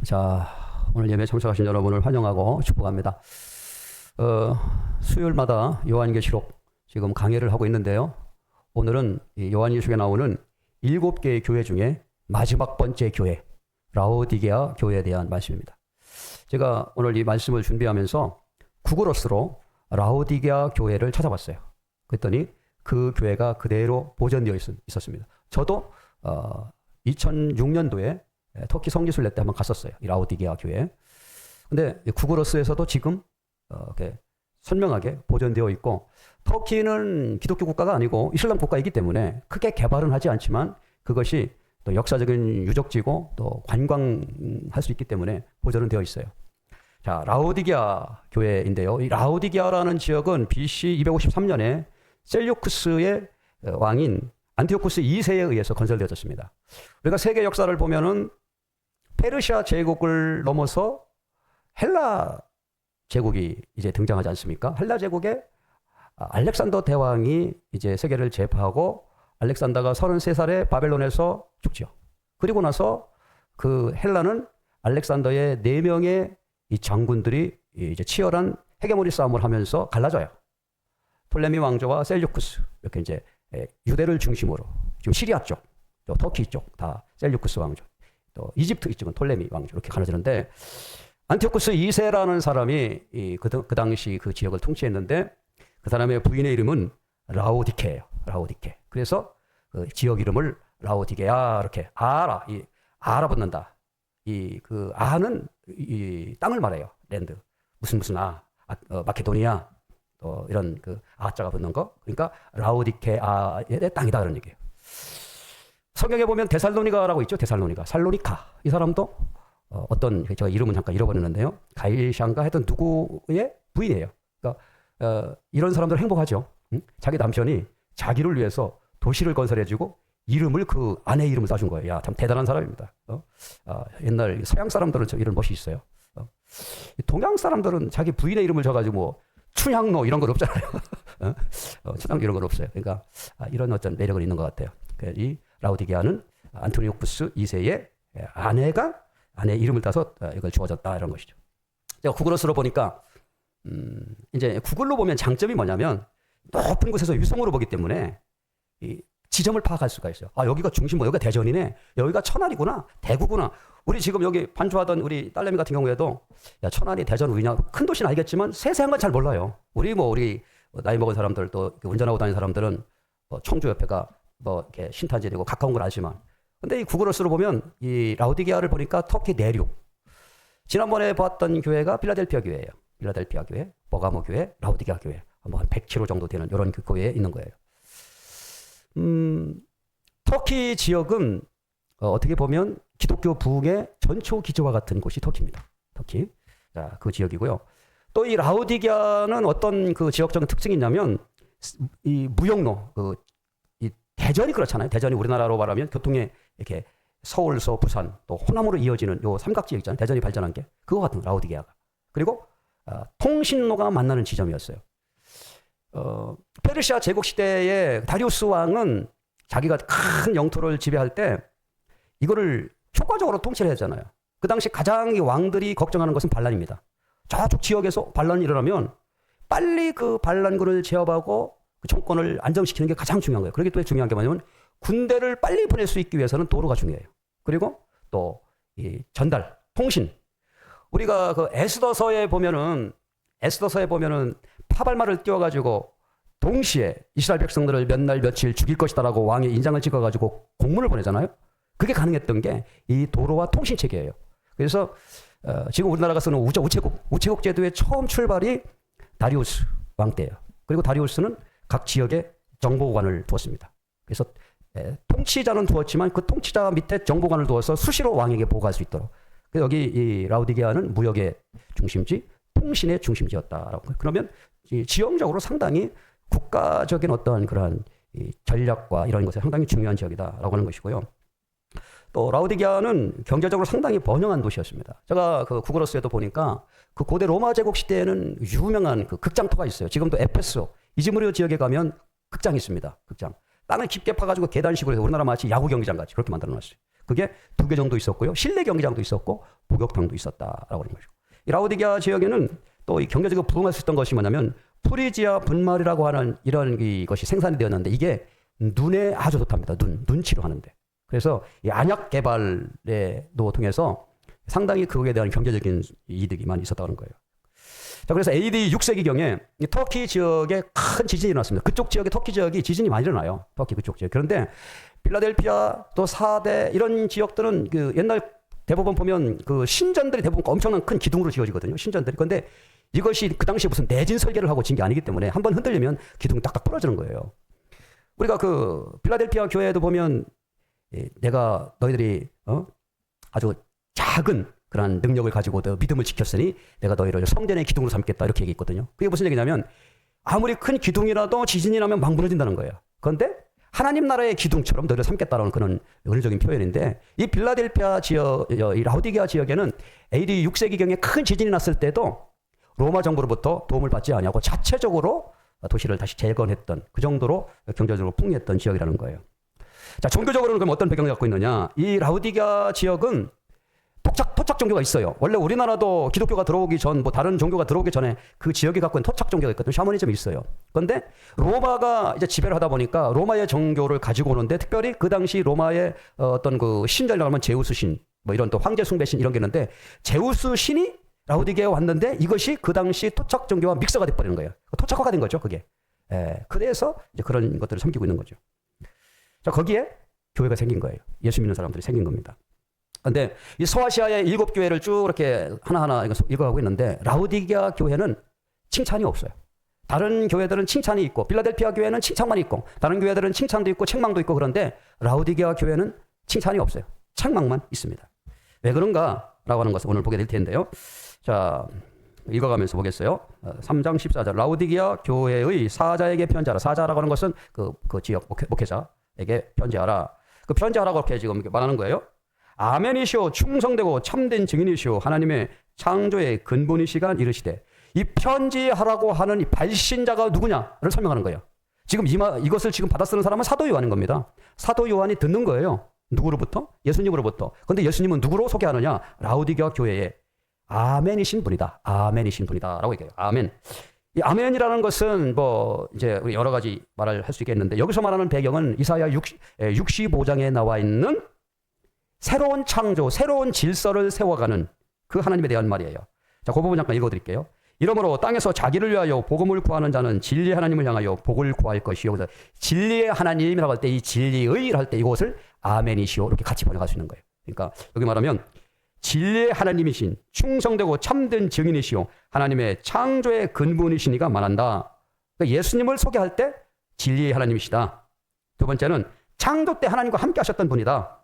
자, 오늘 예배 참석하신 여러분을 환영하고 축복합니다. 수요일마다 요한계시록 지금 강해를 하고 있는데요. 오늘은 이 요한계시록에 나오는 7개의 교회 중에 마지막 번째 교회, 라오디게아 교회에 대한 말씀입니다. 제가 오늘 이 말씀을 준비하면서 구글어스로 라오디게아 교회를 찾아봤어요. 그랬더니 그 교회가 그대로 보존되어 있었습니다. 저도 2006년도에 터키 성지순례 때 한번 갔었어요. 이 라오디게아 교회. 근데 구글어스에서도 지금 이렇게 선명하게 보존되어 있고, 터키는 기독교 국가가 아니고 이슬람 국가이기 때문에 크게 개발은 하지 않지만 그것이 또 역사적인 유적지고 또 관광할 수 있기 때문에 보존은 되어 있어요. 자, 라오디게아 교회인데요. 이 라오디게아라는 지역은 BC 253년에 셀류쿠스의 왕인 안티오쿠스 2세에 의해서 건설되어졌습니다. 우리가 세계 역사를 보면은 페르시아 제국을 넘어서 헬라 제국이 이제 등장하지 않습니까? 헬라 제국에 알렉산더 대왕이 이제 세계를 제파하고, 알렉산더가 33살에 바벨론에서 죽죠. 그리고 나서 그 헬라는 알렉산더의 4명의 이 장군들이 이제 치열한 헤게모니 싸움을 하면서 갈라져요. 톨레미 왕조와 셀류쿠스, 이렇게 이제 유대를 중심으로 지금 시리아 쪽, 또 터키 쪽 다 셀류쿠스 왕조, 또 이집트 이쪽은 톨레미 왕조, 이렇게 갈라지는데, 안티오쿠스 2세라는 사람이 그 당시 그 지역을 통치했는데, 그 사람의 부인의 이름은 라오디케예요. 라오디케. 그래서 그 지역 이름을 라오디게아, 이렇게 아라 붙는다. 그 아는 이 땅을 말해요. 랜드. 무슨 마케도니아, 이런 그 아자가 붙는 거. 그러니까 라오디케아의 땅이다, 그런 얘기예요. 성경에 보면 데살로니가라고 있죠. 데살로니가, 살로니카. 이 사람도 어떤, 제가 이름은 잠깐 잃어버렸는데요. 가일샹가 하여튼 누구의 부인이에요. 그러니까 이런 사람들 행복하죠. 응? 자기 남편이 자기를 위해서 도시를 건설해주고 이름을 그 아내 이름을 따준 거예요. 야, 참 대단한 사람입니다. 옛날 서양 사람들은 이런 멋이 있어요. 동양 사람들은 자기 부인의 이름을 줘가지고 뭐 춘향로 이런 건 없잖아요. 춘향로 이런 건 없어요. 그러니까 이런 어떤 매력은 있는 것 같아요. 이 라오디게아는 안토니오쿠스 2세의 아내 이름을 따서 이걸 주어졌다, 이런 것이죠. 제가 구글어스로 보니까 이제 구글로 보면 장점이 뭐냐면 높은 곳에서 위성으로 보기 때문에 이 지점을 파악할 수가 있어요. 여기가 중심부, 여기가 대전이네, 여기가 천안이구나, 대구구나. 우리 지금 여기 반주하던 우리 딸내미 같은 경우에도, 야, 천안이 대전 우리냐, 큰 도시는 알겠지만 세세한 건 잘 몰라요. 우리 나이 먹은 사람들, 또 운전하고 다니는 사람들은 청주 옆에가 이렇게 신탄지되고 가까운 걸 알지만, 근데 이 구글어스로 보면 이 라오디게아를 보니까 터키 내륙. 지난번에 봤던 교회가 필라델피아 교회예요. 필라델피아 교회, 버가모 교회, 라오디게아 교회. 한 100km 정도 되는 이런 교회에 있는 거예요. 터키 지역은 어떻게 보면 기독교 부흥의 전초 기저와 같은 곳이 터키입니다. 터키. 자, 그 지역이고요. 또 이 라오디게아는 어떤 그 지역적인 특징이 있냐면, 이 무역로, 이 대전이 그렇잖아요. 대전이 우리나라로 말하면 교통에 이렇게 서울서 부산 또 호남으로 이어지는 요 삼각지역 있잖아요. 대전이 발전한 게 그거 같은 라오디게아가. 그리고 통신로가 만나는 지점이었어요. 페르시아 제국 시대의 다리우스 왕은 자기가 큰 영토를 지배할 때 이거를 효과적으로 통치를 했잖아요. 그 당시 가장 이 왕들이 걱정하는 것은 반란입니다. 저쪽 지역에서 반란이 일어나면 빨리 그 반란군을 제압하고 그 정권을 안정시키는 게 가장 중요한 거예요. 그렇기 때문에 중요한 게 뭐냐면, 군대를 빨리 보낼 수 있기 위해서는 도로가 중요해요. 그리고 또 이 전달, 통신. 우리가 그 에스더서에 보면은 파발말을 띄워가지고 동시에 이스라엘 백성들을 몇 날 며칠 죽일 것이다라고 왕의 인장을 찍어가지고 공문을 보내잖아요. 그게 가능했던 게 이 도로와 통신 체계예요. 그래서 지금 우리나라가 쓰는 우체국 제도의 처음 출발이 다리우스 왕 때예요. 그리고 다리우스는 각 지역에 정보관을 두었습니다. 그래서 통치자는 두었지만 그 통치자 밑에 정보관을 두어서 수시로 왕에게 보고할 수 있도록. 여기 이 라오디게아는 무역의 중심지, 통신의 중심지였다라고. 그러면 지형적으로 상당히 국가적인 어떤 그러한 이 전략과 이런 것에 상당히 중요한 지역이다라고 하는 것이고요. 또 라오디게아는 경제적으로 상당히 번영한 도시였습니다. 제가 그 구글어스에도 보니까 그 고대 로마 제국 시대에는 유명한 그 극장터가 있어요. 지금도 에페소, 이즈미르 지역에 가면 극장이 있습니다. 극장. 땅을 깊게 파가지고 계단식으로 해서 우리나라 마치 야구 경기장 같이 그렇게 만들어놨어요. 그게 2개 정도 있었고요. 실내 경기장도 있었고 목욕탕도 있었다라고 하는 거죠. 이 라오디게아 지역에는 또 이 경제적으로 부흥할 수 있었던 것이 뭐냐면 프리지아 분말이라고 하는 이런 것이 생산이 되었는데 이게 눈에 아주 좋답니다. 눈치로 하는데. 그래서 이 안약 개발에도 통해서 상당히 그거에 대한 경제적인 이득이 많이 있었다는 거예요. 자, 그래서 AD 6세기경에 터키 지역에 큰 지진이 일어났습니다. 그쪽 지역에 터키 지역이 지진이 많이 일어나요. 터키 그쪽 지역. 그런데 필라델피아 또 사대 이런 지역들은 그 옛날 대부분 보면 그 신전들이 대부분 엄청난 큰 기둥으로 지어지거든요. 신전들이. 그런데 이것이 그 당시에 무슨 내진 설계를 하고 진 게 아니기 때문에 한번 흔들리면 기둥이 딱딱 부러지는 거예요. 우리가 그 필라델피아 교회에도 보면 내가 너희들이 아주 작은 그런 능력을 가지고 너 믿음을 지켰으니 내가 너희를 성전의 기둥으로 삼겠다 이렇게 얘기했거든요. 그게 무슨 얘기냐면 아무리 큰 기둥이라도 지진이 나면 막 무너진다는 거예요. 그런데 하나님 나라의 기둥처럼 너희를 삼겠다는 그런 은혜적인 표현인데 이 필라델피아 지역, 이 라오디게아 지역에는 AD 6세기경에 큰 지진이 났을 때도 로마 정부로부터 도움을 받지 아니하고 자체적으로 도시를 다시 재건했던 그 정도로 경제적으로 풍요했던 지역이라는 거예요. 자, 종교적으로는 그럼 어떤 배경을 갖고 있느냐? 이 라오디게아 지역은 토착 종교가 있어요. 원래 우리나라도 기독교가 들어오기 전, 뭐 다른 종교가 들어오기 전에 그 지역이 갖고 있는 토착 종교가 있거든요. 샤머니즘이 있어요. 그런데 로마가 이제 지배를 하다 보니까 로마의 종교를 가지고 오는데 특별히 그 당시 로마의 어떤 그 신전이라고 하면 제우스 신, 뭐 이런 또 황제 숭배신 이런 게 있는데 제우스 신이 라오디게아에 왔는데 이것이 그 당시 토착 종교와 믹서가 돼버리는 거예요. 토착화가 된 거죠, 그게. 그래서 이제 그런 것들을 섬기고 있는 거죠. 자, 거기에 교회가 생긴 거예요. 예수 믿는 사람들이 생긴 겁니다. 근데 이 서아시아의 7교회를 쭉 이렇게 하나하나 읽어가고 있는데 라오디게아 교회는 칭찬이 없어요. 다른 교회들은 칭찬이 있고 필라델피아 교회는 칭찬만 있고 다른 교회들은 칭찬도 있고 책망도 있고 그런데 라오디게아 교회는 칭찬이 없어요. 책망만 있습니다. 왜 그런가라고 하는 것을 오늘 보게 될 텐데요. 자, 읽어가면서 보겠어요. 3장 14절 라오디게아 교회의 사자에게 편지하라. 사자라고 하는 것은 그 지역 목회자에게 편지하라. 그 편지하라고 이렇게 지금 말하는 거예요. 아멘이시오 충성되고 참된 증인이시오 하나님의 창조의 근본이시간 이르시되 이 편지하라고 하는 이 발신자가 누구냐를 설명하는 거예요. 지금 이것을 지금 받아 쓰는 사람은 사도 요한인 겁니다. 사도 요한이 듣는 거예요. 누구로부터? 예수님으로부터. 그런데 예수님은 누구로 소개하느냐? 라오디게아 교회에 아멘이신 분이다. 아멘이신 분이다. 라고 얘기해요. 아멘. 이 아멘이라는 것은 뭐 이제 우리 여러 가지 말을 할 수 있겠는데 여기서 말하는 배경은 이사야 65장에 나와 있는 새로운 창조, 새로운 질서를 세워가는 그 하나님에 대한 말이에요. 자, 그 부분 잠깐 읽어드릴게요. 이러므로 땅에서 자기를 위하여 복음을 구하는 자는 진리의 하나님을 향하여 복을 구할 것이요. 그래서 진리의 하나님이라고 할 때 이 진리의 할 때 이것을 아멘이시오 이렇게 같이 번역할 수 있는 거예요. 그러니까 여기 말하면 진리의 하나님이신 충성되고 참된 증인이시오 하나님의 창조의 근본이시니가 말한다. 그러니까 예수님을 소개할 때 진리의 하나님이시다. 두 번째는 창조 때 하나님과 함께 하셨던 분이다.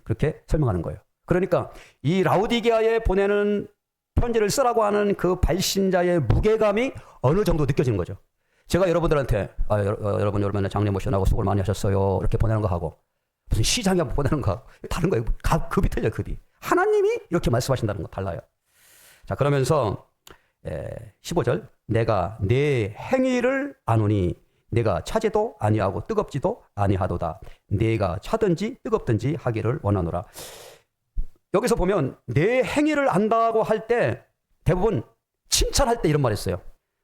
그렇게 설명하는 거예요. 그러니까 이 라오디게아에 보내는 편지를 쓰라고 하는 그 발신자의 무게감이 어느 정도 느껴지는 거죠. 제가 여러분들한테 여러분 얼마나 장례 모셔나고 수고를 많이 하셨어요 이렇게 보내는 거 하고 무슨 시장에 보내는 거 다른 거예요. 급이 틀려요. 급이. 하나님이 이렇게 말씀하신다는 거 달라요. 자, 그러면서 15절 내가 내 행위를 아노니 내가 차지도 아니하고 뜨겁지도 아니하도다. 내가 차든지 뜨겁든지 하기를 원하노라. 여기서 보면 내 행위를 안다고 할 때 대부분 칭찬할 때 이런 말 했어요.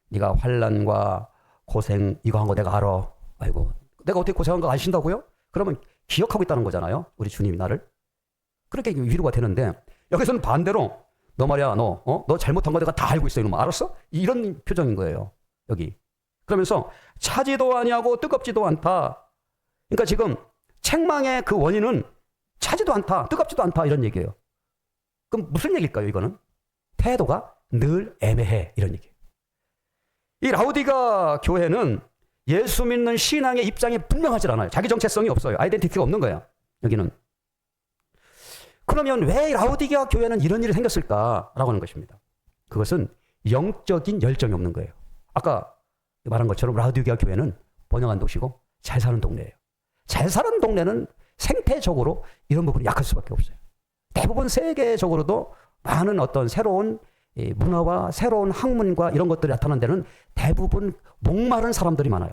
네가 환난과 고생 이거 한 거 내가 알아. 아이고 내가 어떻게 고생한 거 아신다고요? 그러면 기억하고 있다는 거잖아요. 우리 주님이 나를. 그렇게 위로가 되는데 여기서는 반대로 너 말이야 너 잘못한 거 내가 다 알고 있어. 이러면 알았어? 이런 표정인 거예요. 여기. 그러면서 차지도 아니하고 뜨겁지도 않다. 그러니까 지금 책망의 그 원인은 차지도 않다, 뜨겁지도 않다 이런 얘기예요. 그럼 무슨 얘기일까요? 이거는 태도가 늘 애매해 이런 얘기예요. 이 라오디게아 교회는 예수 믿는 신앙의 입장이 분명하지 않아요. 자기 정체성이 없어요. 아이덴티티가 없는 거예요. 여기는. 그러면 왜 라오디게아 교회는 이런 일이 생겼을까라고 하는 것입니다. 그것은 영적인 열정이 없는 거예요. 아까 말한 것처럼 라오디게아 교회는 번영한 도시고 잘 사는 동네예요. 잘 사는 동네는 생태적으로 이런 부분이 약할 수밖에 없어요. 대부분 세계적으로도 많은 어떤 새로운 문화와 새로운 학문과 이런 것들이 나타나는 데는 대부분 목마른 사람들이 많아요.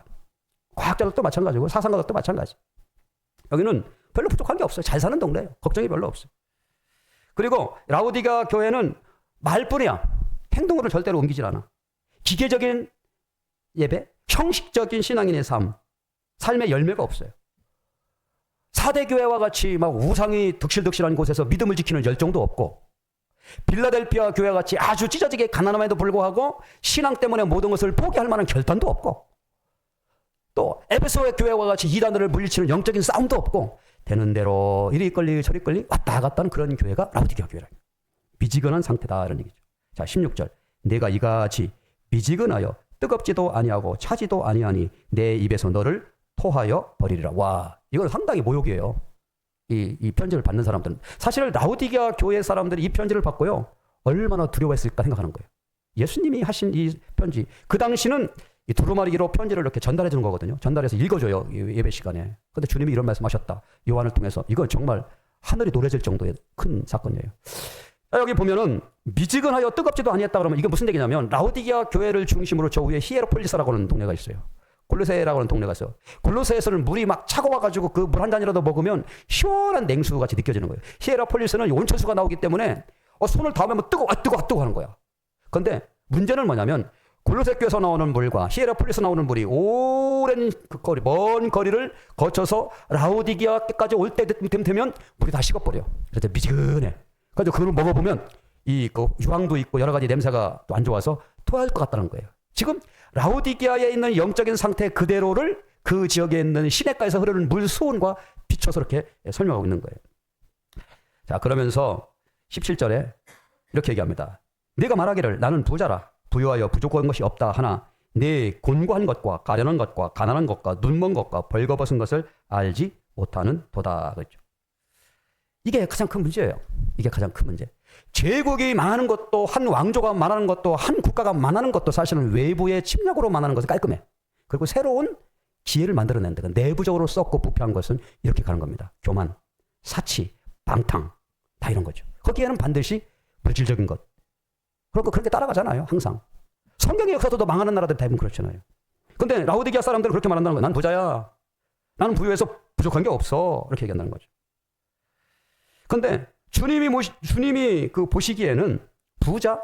과학자들도 마찬가지고 사상가들도 마찬가지. 여기는 별로 부족한 게 없어요. 잘 사는 동네예요. 걱정이 별로 없어요. 그리고 라오디게아 교회는 말뿐이야. 행동으로 절대로 옮기질 않아. 기계적인 예배, 형식적인 신앙인의 삶의 열매가 없어요. 4대 교회와 같이 막 우상이 득실득실한 곳에서 믿음을 지키는 열정도 없고, 빌라델피아 교회 같이 아주 찢어지게 가난함에도 불구하고 신앙 때문에 모든 것을 포기할 만한 결단도 없고, 또 에베소의 교회와 같이 이단들을 물리치는 영적인 싸움도 없고, 되는 대로 이리 끌리 저리 끌리 왔다 갔다 하는 그런 교회가 라오디게아 교회라. 미지근한 상태다 이런 얘기죠. 자, 16절. 내가 이같이 미지근하여 뜨겁지도 아니하고 차지도 아니하니 내 입에서 너를 토하여 버리리라. 와, 이건 상당히 모욕이에요. 이 편지를 받는 사람들은. 사실 라오디게아 교회 사람들이 이 편지를 받고요, 얼마나 두려워했을까 생각하는 거예요. 예수님이 하신 이 편지, 그 당시는 이 두루마리로 편지를 이렇게 전달해 주는 거거든요. 전달해서 읽어줘요, 예배 시간에. 근데 주님이 이런 말씀하셨다, 요한을 통해서. 이건 정말 하늘이 노래질 정도의 큰 사건이에요. 자, 여기 보면은 미지근하여 뜨겁지도 아니했다 그러면 이게 무슨 얘기냐면, 라오디게아 교회를 중심으로 저 위에 히에로폴리스라고 하는 동네가 있어요. 골로새라고 하는 동네가 있어요. 골로새에서는 물이 막 차고 와가지고 그 물 한 잔이라도 먹으면 시원한 냉수 같이 느껴지는 거예요. 히에라폴리스는 온천수가 나오기 때문에 손을 닿으면 뜨거워 하는 거야. 그런데 문제는 뭐냐면, 골로새 교에서 나오는 물과 히에라폴리스 나오는 물이 오랜 그 거리, 먼 거리를 거쳐서 라오디게아까지 올 때 되면 물이 다 식어버려. 그래서 미지근해. 그래서 그걸 먹어보면 그 유황도 있고 여러 가지 냄새가 또 안 좋아서 토할 것 같다는 거예요. 지금 라오디게아에 있는 영적인 상태 그대로를 그 지역에 있는 시냇가에서 흐르는 물 수온과 비춰서 이렇게 설명하고 있는 거예요. 자, 그러면서 17절에 이렇게 얘기합니다. 네가 말하기를 나는 부자라 부유하여 부족한 것이 없다 하나 네 곤고한 것과 가련한 것과 가난한 것과 눈먼 것과 벌거벗은 것을 알지 못하는 도다. 그렇죠. 이게 가장 큰 문제예요. 이게 가장 큰 문제. 제국이 망하는 것도, 한 왕조가 망하는 것도, 한 국가가 망하는 것도 사실은 외부의 침략으로 망하는 것은 깔끔해. 그리고 새로운 기회를 만들어낸다. 내부적으로 썩고 부패한 것은 이렇게 가는 겁니다. 교만, 사치, 방탕, 다 이런 거죠. 거기에는 반드시 물질적인 것. 그러니까 그렇게 따라가잖아요, 항상. 성경의 역사도 망하는 나라들 대부분 그렇잖아요. 근데 라오디게아 사람들은 그렇게 말한다는 거예요. 난 부자야. 나는 부유해서 부족한 게 없어. 이렇게 얘기한다는 거죠. 근데 주님이 그 보시기에는 부자?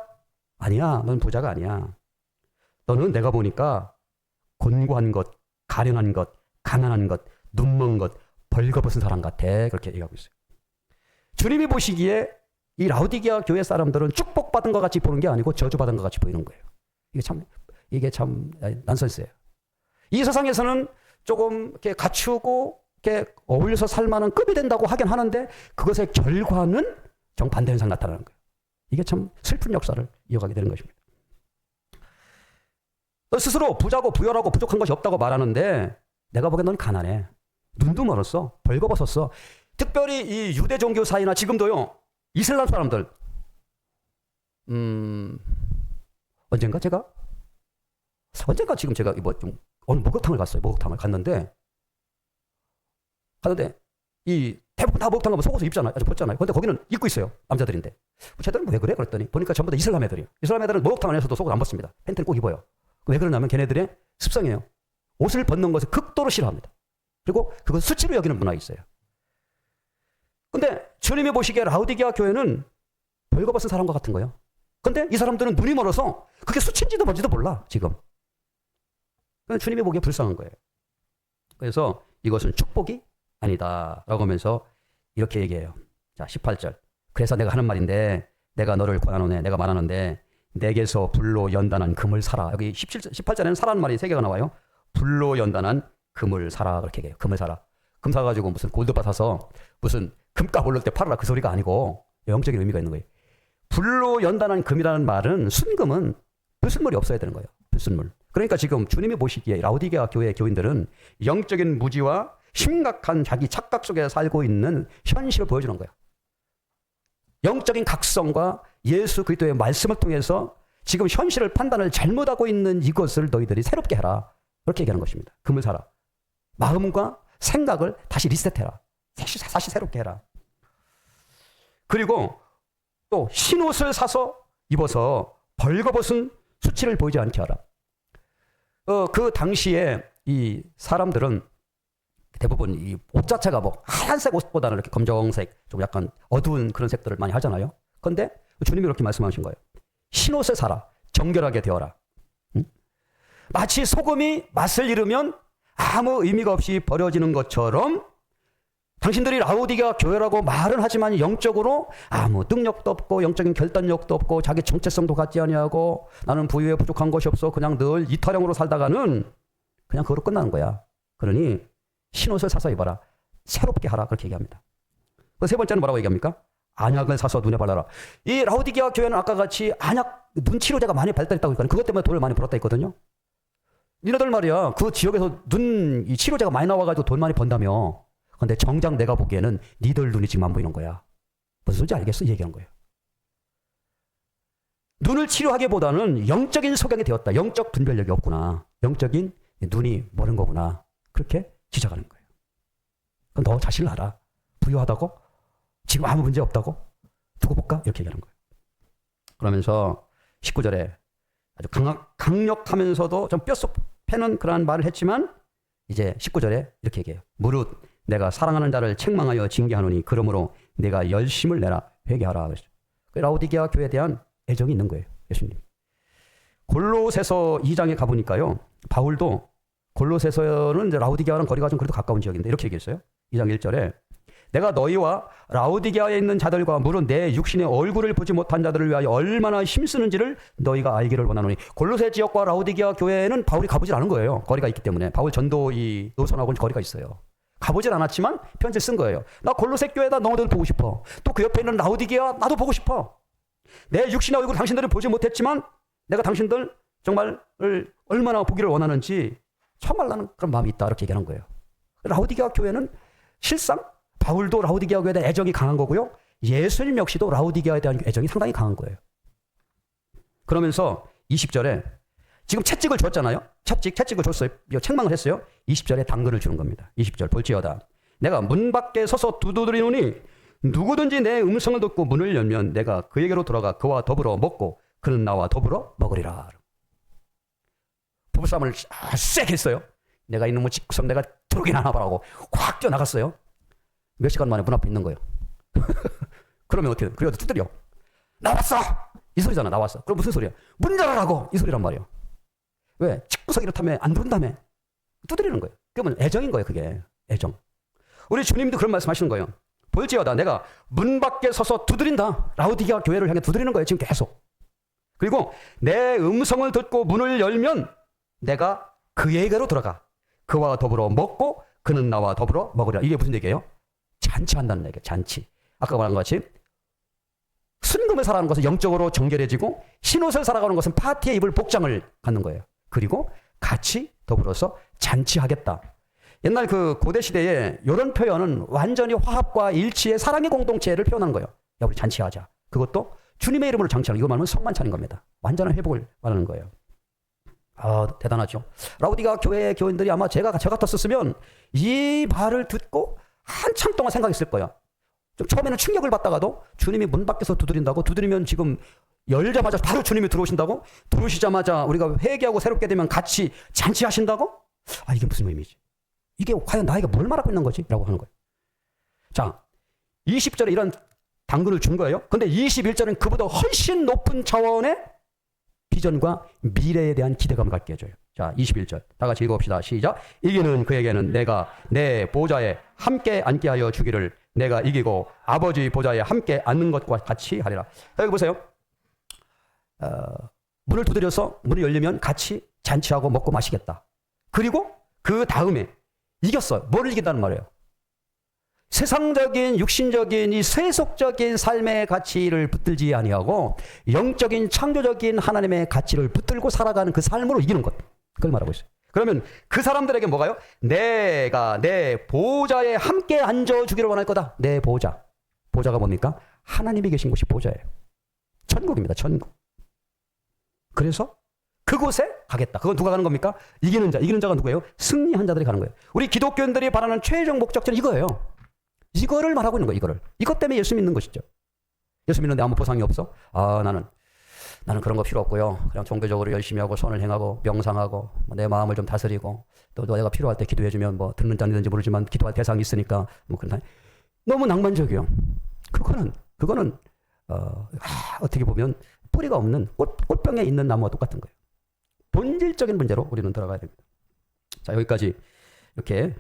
아니야. 넌 부자가 아니야. 너는 내가 보니까 곤고한 것, 가련한 것, 가난한 것, 눈먼 것, 벌거벗은 사람 같아. 그렇게 얘기하고 있어요. 주님이 보시기에 이 라오디게아 교회 사람들은 축복받은 것 같이 보는 게 아니고 저주받은 것 같이 보이는 거예요. 이게 참 난센스예요. 이 세상에서는 조금 이렇게 갖추고 이렇게 어울려서 살 만한 급이 된다고 하긴 하는데, 그것의 결과는 정반대 현상 나타나는 거예요. 이게 참 슬픈 역사를 이어가게 되는 것입니다. 너 스스로 부자고 부유하고 부족한 것이 없다고 말하는데, 내가 보기엔 넌 가난해. 눈도 멀었어. 벌거벗었어. 특별히 이 유대 종교 사이나 지금도요, 이슬람 사람들, 언젠가 지금 제가 어느 목욕탕을 갔어요. 목욕탕을 갔는데 이 대부분 다 목욕탕 가면 속옷을 입잖아요. 아주 벗잖아요. 근데 거기는 입고 있어요. 남자들인데. 쟤들은 왜 그래? 그랬더니 보니까 전부 다 이슬람 애들이에요. 이슬람 애들은 목욕탕 안에서도 속옷 안 벗습니다. 팬티는 꼭 입어요. 왜 그러냐면 걔네들의 습성이에요. 옷을 벗는 것을 극도로 싫어합니다. 그리고 그걸 수치로 여기는 문화가 있어요. 근데 주님이 보시기에 라오디게아 교회는 벌거벗은 사람과 같은 거예요. 근데 이 사람들은 눈이 멀어서 그게 수치인지도 뭔지도 몰라, 지금. 주님이 보기에 불쌍한 거예요. 그래서 이것은 축복이 아니다 라고 하면서 이렇게 얘기해요. 자, 18절. 그래서 내가 하는 말인데, 내가 너를 권하노니, 내가 말하는데 내게서 불로 연단한 금을 사라. 여기 18절에는 사라는 말이 3개가 나와요. 불로 연단한 금을 사라. 그렇게 얘기해요. 금을 사라. 금 사가지고 무슨 골드바 사서 무슨 금값 오를 때 팔아라, 그 소리가 아니고 영적인 의미가 있는 거예요. 불로 연단한 금이라는 말은, 순금은 불순물이 없어야 되는 거예요. 불순물. 그러니까 지금 주님이 보시기에 라오디게아 교회 교인들은 영적인 무지와 심각한 자기 착각 속에 살고 있는 현실을 보여주는 거예요. 영적인 각성과 예수 그리스도의 말씀을 통해서 지금 현실을 판단을 잘못하고 있는 이것을 너희들이 새롭게 해라. 그렇게 얘기하는 것입니다. 금을 사라. 마음과 생각을 다시 리셋해라. 다시 새롭게 해라. 그리고 또 흰옷을 사서 입어서 벌거벗은 수치를 보이지 않게 하라. 그 당시에 이 사람들은 대부분 이 옷 자체가 뭐 하얀색 옷보다는 이렇게 검정색, 좀 약간 어두운 그런 색들을 많이 하잖아요. 그런데 주님이 이렇게 말씀하신 거예요. 흰옷을 사라. 정결하게 되어라. 응? 마치 소금이 맛을 잃으면 아무 의미가 없이 버려지는 것처럼 당신들이 라오디게아 교회라고 말은 하지만 영적으로 아무 능력도 없고 영적인 결단력도 없고 자기 정체성도 갖지 아니하고 나는 부유에 부족한 것이 없어 그냥 늘 이타령으로 살다가는 그냥 그거로 끝나는 거야. 그러니 흰옷을 사서 입어라. 새롭게 하라. 그렇게 얘기합니다. 세 번째는 뭐라고 얘기합니까? 안약을 사서 눈에 발라라. 이 라오디게아 교회는 아까 같이 안약, 눈 치료제가 많이 발달했다고 했거든요. 그것 때문에 돈을 많이 벌었다 했거든요. 니네들 말이야. 그 지역에서 이 치료제가 많이 나와가지고 돈 많이 번다며. 근데 정작 내가 보기에는 니들 눈이 지금 안 보이는 거야. 무슨 소리인지 알겠어? 얘기한 거예요. 눈을 치료하기보다는 영적인 소경이 되었다. 영적 분별력이 없구나. 영적인 눈이 멀은 거구나. 그렇게 지적하는 거예요. 그럼 너 자신을 알아. 부유하다고? 지금 아무 문제 없다고? 두고 볼까? 이렇게 얘기하는 거예요. 그러면서 19절에 아주 강력하면서도 좀 뼛속 패는 그러한 말을 했지만 이제 19절에 이렇게 얘기해요. 무릇 내가 사랑하는 자를 책망하여 징계하노니 그러므로 내가 열심을 내라 회개하라. 그랬죠. 라오디게아 교회에 대한 애정이 있는 거예요. 예수님. 골로새서 2장에 가보니까요. 바울도 골로새서는 이제 라오디게아랑 거리가 좀 그래도 가까운 지역인데 이렇게 얘기했어요. 2장 1절에 내가 너희와 라오디게아에 있는 자들과 물론 내 육신의 얼굴을 보지 못한 자들을 위하여 얼마나 힘쓰는지를 너희가 알기를 원하노니. 골로새 지역과 라오디게아 교회는 바울이 가보질 않은 거예요. 거리가 있기 때문에. 바울 전도 이 노선하고는 거리가 있어요. 가보질 않았지만 편지를 쓴 거예요. 나 골로새 교회다 너희들 보고 싶어. 또 그 옆에 있는 라오디게아 나도 보고 싶어. 내 육신의 얼굴 당신들을 보지 못했지만 내가 당신들 정말 얼마나 보기를 원하는지 정말 나는 그런 마음이 있다. 이렇게 얘기하는 거예요. 라오디게아 교회는 실상 바울도 라오디게아 교회에 대한 애정이 강한 거고요. 예수님 역시도 라오디게아에 대한 애정이 상당히 강한 거예요. 그러면서 20절에 지금 채찍을 줬잖아요. 채찍을 줬어요. 책망을 했어요. 20절에 당근을 주는 겁니다. 20절 볼지어다. 내가 문 밖에 서서 두드리노니 누구든지 내 음성을 듣고 문을 열면 내가 그에게로 들어가 그와 더불어 먹고 그는 나와 더불어 먹으리라. 부부싸움을 세게 했어요. 내가 이놈의 집구석 내가 들어오긴 하나 보라고 확 뛰어나갔어요. 몇 시간 만에 문 앞에 있는 거예요. 그러면 어떻게 돼? 그래도 두드려. 나왔어! 이 소리잖아. 나왔어. 그럼 무슨 소리야? 문 열어라고! 이 소리란 말이에요. 왜? 집구석 이렇다며 안 들어온다며 두드리는 거예요. 그러면 애정인 거예요. 그게 애정. 우리 주님도 그런 말씀 하시는 거예요. 볼지어다 내가 문 밖에 서서 두드린다. 라오디게아 교회를 향해 두드리는 거예요. 지금 계속. 그리고 내 음성을 듣고 문을 열면 내가 그에게로 들어가 그와 더불어 먹고 그는 나와 더불어 먹으리라. 이게 무슨 얘기예요? 잔치한다는 얘기예요. 잔치. 아까 말한 것 같이 순금을 살아가는 것은 영적으로 정결해지고 흰옷을 살아가는 것은 파티에 입을 복장을 갖는 거예요. 그리고 같이 더불어서 잔치하겠다. 옛날 그 고대 시대에 이런 표현은 완전히 화합과 일치의 사랑의 공동체를 표현하는 거예요. 야, 우리 잔치하자. 그것도 주님의 이름으로 잔치하는, 이거 말하면 성만 차린 겁니다. 완전한 회복을 말하는 거예요. 아, 대단하죠. 라오디게아 교회 교인들이 아마 저 같았었으면 이 말을 듣고 한참 동안 생각했을 거야. 좀 처음에는 충격을 받다가도 주님이 문 밖에서 두드린다고? 두드리면 지금 열자마자 바로 주님이 들어오신다고? 들어오시자마자 우리가 회개하고 새롭게 되면 같이 잔치하신다고? 아, 이게 무슨 의미지? 이게 과연 나에게 뭘 말하고 있는 거지? 라고 하는 거예요. 자, 20절에 이런 당근을 준 거예요. 근데 21절은 그보다 훨씬 높은 차원의 비전과 미래에 대한 기대감을 갖게 해줘요. 자, 21절. 다 같이 읽어봅시다. 시작. 이기는 그에게는 내가 내 보좌에 함께 앉게 하여 주기를 내가 이기고 아버지 보좌에 함께 앉는 것과 같이 하리라. 자, 여기 보세요. 문을 두드려서 문을 열리면 같이 잔치하고 먹고 마시겠다. 그리고 그 다음에 이겼어요. 뭘 이긴다는 말이에요? 세상적인 육신적인 이 세속적인 삶의 가치를 붙들지 아니하고 영적인 창조적인 하나님의 가치를 붙들고 살아가는 그 삶으로 이기는 것. 그걸 말하고 있어요. 그러면 그 사람들에게 뭐가요? 내가 내 보좌에 함께 앉아주기를 원할 거다. 내 보좌. 보좌가 뭡니까? 하나님이 계신 곳이 보좌예요. 천국입니다. 천국. 그래서 그곳에 가겠다. 그건 누가 가는 겁니까? 이기는 자. 이기는 자가 누구예요? 승리한 자들이 가는 거예요. 우리 기독교인들이 바라는 최종 목적지는 이거예요. 이거를 말하고 있는 거예요. 이거를. 이것 때문에 예수 믿는 것이죠. 예수 믿는데 아무 보상이 없어? 아, 나는 나는 그런 거 필요 없고요. 그냥 종교적으로 열심히 하고 선을 행하고 명상하고 내 마음을 좀 다스리고 또 내가 필요할 때 기도해주면 뭐 듣는 자는지 모르지만 기도할 대상이 있으니까 뭐 그런 너무 낭만적이요. 그거는 어떻게 보면 뿌리가 없는 꽃병에 있는 나무와 똑같은 거예요. 본질적인 문제로 우리는 들어가야 됩니다. 자, 여기까지 이렇게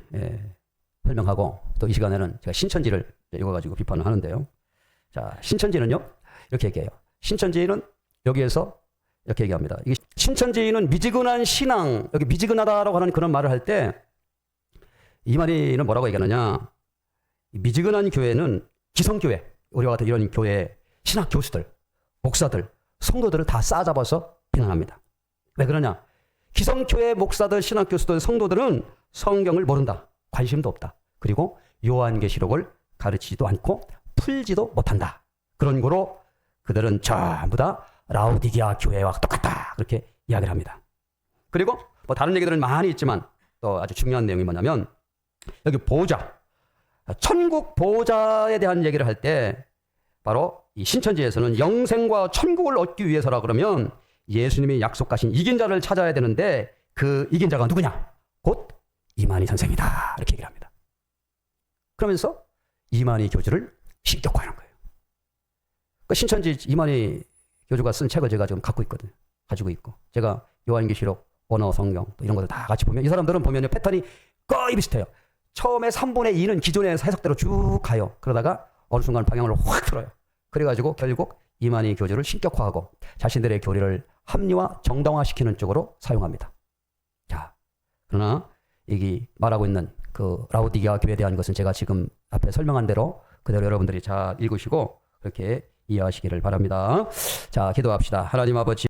설명하고 또 이 시간에는 제가 신천지를 읽어가지고 비판을 하는데요. 자, 신천지는요 이렇게 얘기해요. 신천지는 여기에서 이렇게 얘기합니다. 이게 신천지는 미지근한 신앙, 여기 미지근하다라고 하는 그런 말을 할 때 이만희는 뭐라고 얘기하느냐? 미지근한 교회는 기성교회, 우리와 같은 이런 교회 신학 교수들, 목사들, 성도들을 다 싸잡아서 비난합니다. 왜 그러냐? 기성교회 목사들, 신학 교수들, 성도들은 성경을 모른다. 관심도 없다. 그리고 요한계시록을 가르치지도 않고 풀지도 못한다. 그런 거로 그들은 전부 다 라오디게아 교회와 똑같다. 그렇게 이야기를 합니다. 그리고 뭐 다른 얘기들은 많이 있지만 또 아주 중요한 내용이 뭐냐면 여기 보호자, 천국 보호자에 대한 얘기를 할 때 바로 이 신천지에서는 영생과 천국을 얻기 위해서라 그러면 예수님이 약속하신 이긴 자를 찾아야 되는데 그 이긴 자가 누구냐? 곧 이만희 선생이다. 이렇게 얘기를 합니다. 그러면서 이만희 교주를 신격화하는 거예요. 그 신천지 이만희 교주가 쓴 책을 제가 지금 갖고 있거든요. 가지고 있고 제가 요한계시록, 원어 성경 또 이런 것들 다 같이 보면 이 사람들은 보면 패턴이 거의 비슷해요. 처음에 3분의 2는 기존의 해석대로 쭉 가요. 그러다가 어느 순간 방향을 확 틀어요. 그래가지고 결국 이만희 교주를 신격화하고 자신들의 교리를 합리화, 정당화시키는 쪽으로 사용합니다. 자, 그러나 여기 말하고 있는 그 라오디게아 교회에 대한 것은 제가 지금 앞에 설명한 대로 그대로 여러분들이 잘 읽으시고 그렇게 이해하시기를 바랍니다. 자, 기도합시다. 하나님 아버지